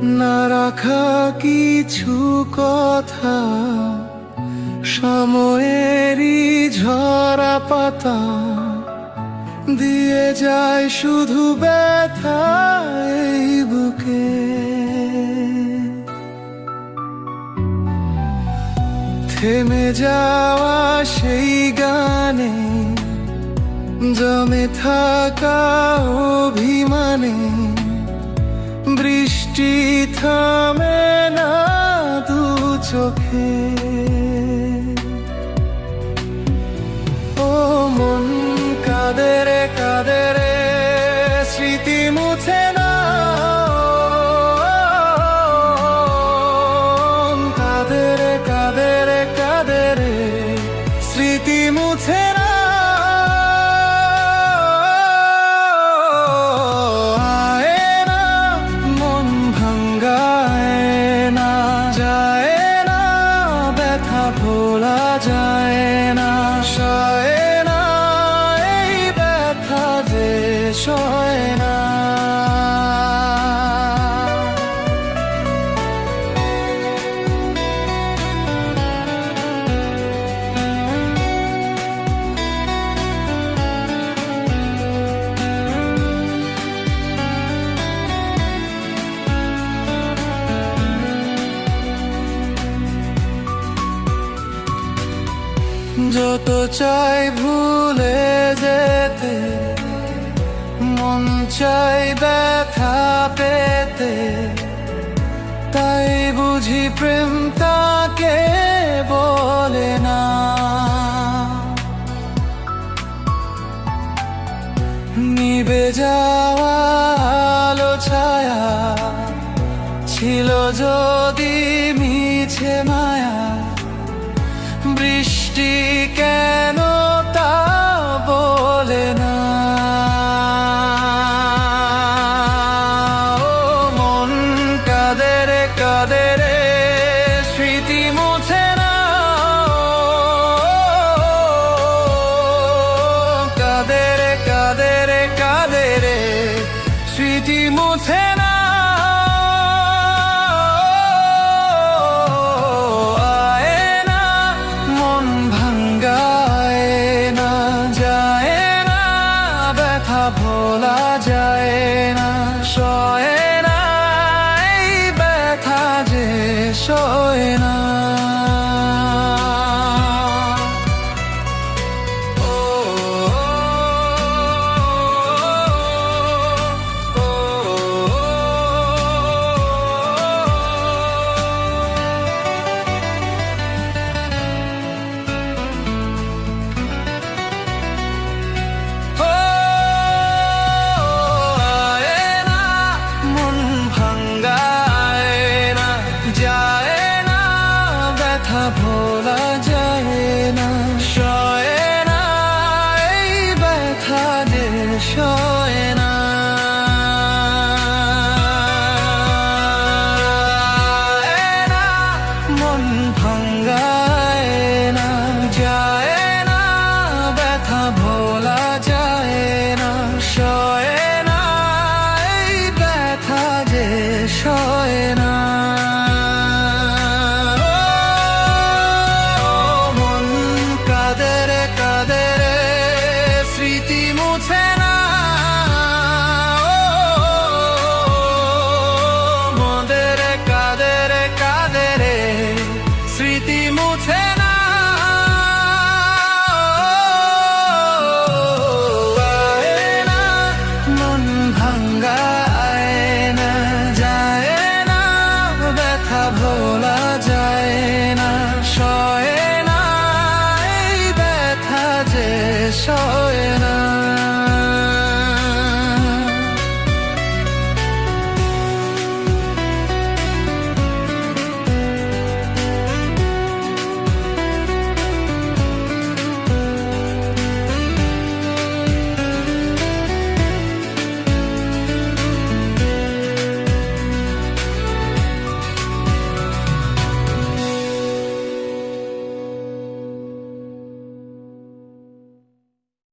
না রাখা কিছু কথা, সময়েরই ঝরা পাতা দিয়ে যায় শুধু ব্যথা এই বুকে। থেমে যাওয়া সেই গানে, জমে থাকা অভিমানে, বৃষ্টি থামে না দু চোখে। ও মন কাঁদে রে কাঁদে রে, স্মৃতি মুছে না। কাঁদে রে কাঁদে রে কাঁদে রে, স্মৃতি মুছে না। ভোলা যায় না, সয় না এই ব্যথা যে সয় না। যত চাই ভুলে যেতে, মন চাই ব্যথা পেতে, তাই বুঝি প্রেম তাকে বলে না। নিভে যাওয়া আলো ছায়া ছিল যদি মিছে মায়া, বৃষ্টি কেন তা বলে না। ও মন কাঁদে রে কাঁদে রে, স্মৃতি মুছে না। কাঁদে রে কাঁদে রে কাঁদে রে, স্মৃতি মুছে না। ভোলা যায় না, সয় না এই ব্যথা যে সয় না। ভোলা যায় না, সয় না এই ব্যথা যে সয়।